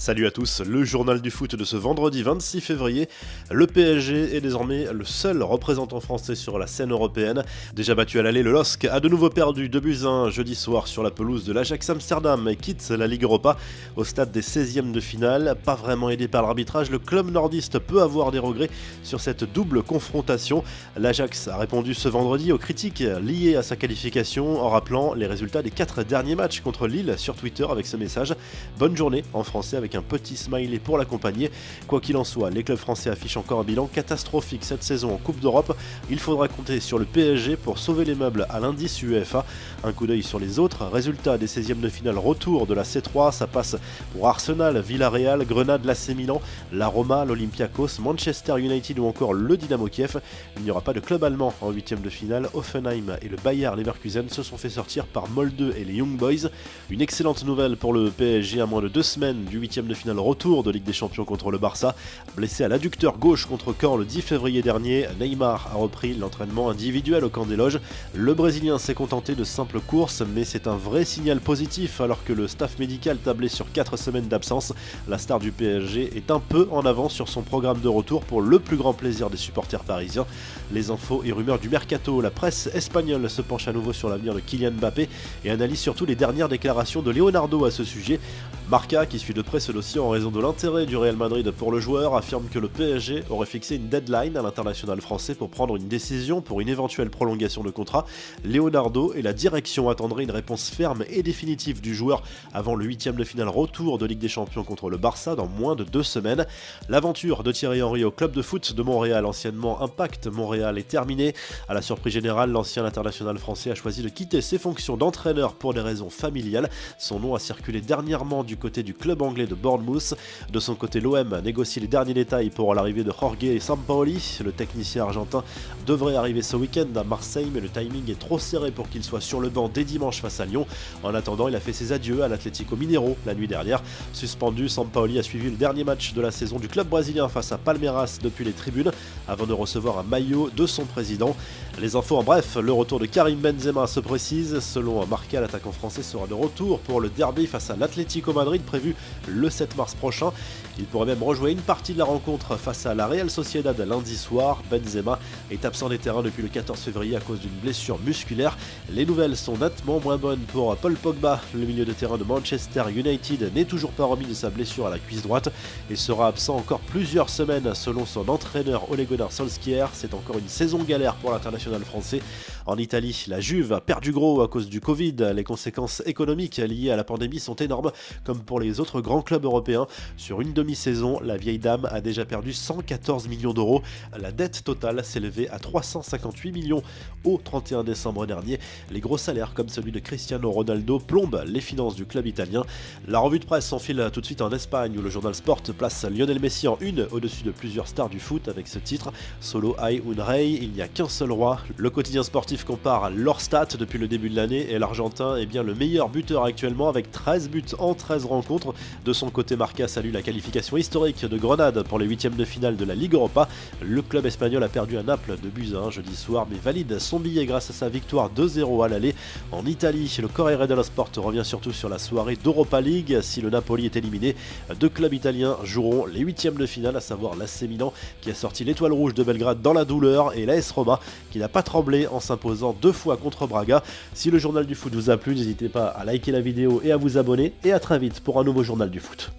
Salut à tous, le journal du foot de ce vendredi 26 février. Le PSG est désormais le seul représentant français sur la scène européenne. Déjà battu à l'aller, le LOSC a de nouveau perdu 2-1 jeudi soir sur la pelouse de l'Ajax Amsterdam et quitte la Ligue Europa au stade des 16e de finale. Pas vraiment aidé par l'arbitrage, le club nordiste peut avoir des regrets sur cette double confrontation. L'Ajax a répondu ce vendredi aux critiques liées à sa qualification en rappelant les résultats des 4 derniers matchs contre Lille sur Twitter avec ce message « Bonne journée » en français avec un petit smiley pour l'accompagner. Quoi qu'il en soit, les clubs français affichent encore un bilan catastrophique cette saison en Coupe d'Europe. Il faudra compter sur le PSG pour sauver les meubles à l'indice UEFA. Un coup d'œil sur les autres résultats des 16e de finale retour de la C3, ça passe pour Arsenal, Villarreal, Grenade, l'AC Milan, la Roma, l'Olympiakos, Manchester United ou encore le Dynamo Kiev. Il n'y aura pas de club allemand en 8e de finale. Hoffenheim et le Bayer Leverkusen se sont fait sortir par Molde et les Young Boys. Une excellente nouvelle pour le PSG à moins de 2 semaines du 8e de finale retour de Ligue des Champions contre le Barça. Blessé à l'adducteur gauche contre Caen le 10 février dernier, Neymar a repris l'entraînement individuel au camp des loges. Le Brésilien s'est contenté de simples courses, mais c'est un vrai signal positif alors que le staff médical tablait sur 4 semaines d'absence. La star du PSG est un peu en avance sur son programme de retour pour le plus grand plaisir des supporters parisiens. Les infos et rumeurs du mercato, la presse espagnole se penche à nouveau sur l'avenir de Kylian Mbappé et analyse surtout les dernières déclarations de Leonardo à ce sujet. Marca, qui suit de près ce dossier en raison de l'intérêt du Real Madrid pour le joueur, affirme que le PSG aurait fixé une deadline à l'international français pour prendre une décision pour une éventuelle prolongation de contrat. Leonardo et la direction attendraient une réponse ferme et définitive du joueur avant le 8e de finale retour de Ligue des Champions contre le Barça dans moins de 2 semaines. L'aventure de Thierry Henry au club de foot de Montréal, anciennement Impact Montréal, est terminée. À la surprise générale, l'ancien international français a choisi de quitter ses fonctions d'entraîneur pour des raisons familiales. Son nom a circulé dernièrement du côté du club anglais de Bournemouth. De son côté, l'OM négocie les derniers détails pour l'arrivée de Jorge Sampaoli. Le technicien argentin devrait arriver ce week-end à Marseille, mais le timing est trop serré pour qu'il soit sur le banc dès dimanche face à Lyon. En attendant, il a fait ses adieux à l'Atlético Mineiro la nuit dernière. Suspendu, Sampaoli a suivi le dernier match de la saison du club brésilien face à Palmeiras depuis les tribunes, avant de recevoir un maillot de son président. Les infos en bref, le retour de Karim Benzema se précise. Selon Marca, l'attaquant français sera de retour pour le derby face à l'Atlético Madrid prévu le 7 mars prochain. Il pourrait même rejouer une partie de la rencontre face à la Real Sociedad lundi soir. Benzema est absent des terrains depuis le 14 février à cause d'une blessure musculaire. Les nouvelles sont nettement moins bonnes pour Paul Pogba. Le milieu de terrain de Manchester United n'est toujours pas remis de sa blessure à la cuisse droite et sera absent encore plusieurs semaines selon son entraîneur Ole Gunnar Solskjaer. C'est encore une saison galère pour l'international français. En Italie, la Juve a perdu gros à cause du Covid. Les conséquences économiques liées à la pandémie sont énormes, comme pour les autres grands clubs européens. Sur une demi-saison, la vieille dame a déjà perdu 114 millions d'euros. La dette totale s'élevait à 358 millions au 31 décembre dernier. Les gros salaires, comme celui de Cristiano Ronaldo, plombent les finances du club italien. La revue de presse s'enfile tout de suite en Espagne, où le journal Sport place Lionel Messi en une au-dessus de plusieurs stars du foot avec ce titre « Solo hay un rey », il n'y a qu'un seul roi. Le quotidien sportif compare leurs stats depuis le début de l'année et l'Argentin est bien le meilleur buteur actuellement avec 13 buts en 13 rencontres. De son côté, Marca salue la qualification historique de Grenade pour les 8e de finale de la Ligue Europa. Le club espagnol a perdu à Naples 2-1 jeudi soir mais valide son billet grâce à sa victoire 2-0 à l'aller. En Italie, le Corriere dello Sport revient surtout sur la soirée d'Europa League. Si le Napoli est éliminé, 2 clubs italiens joueront les 8e de finale, à savoir l'AC Milan qui a sorti l'étoile rouge de Belgrade dans la douleur et l'AS Roma qui n'a pas tremblé en s'imposant 2 fois contre Braga. Si le journal du foot vous a plu, n'hésitez pas à liker la vidéo et à vous abonner et à très vite pour un nouveau journal du foot.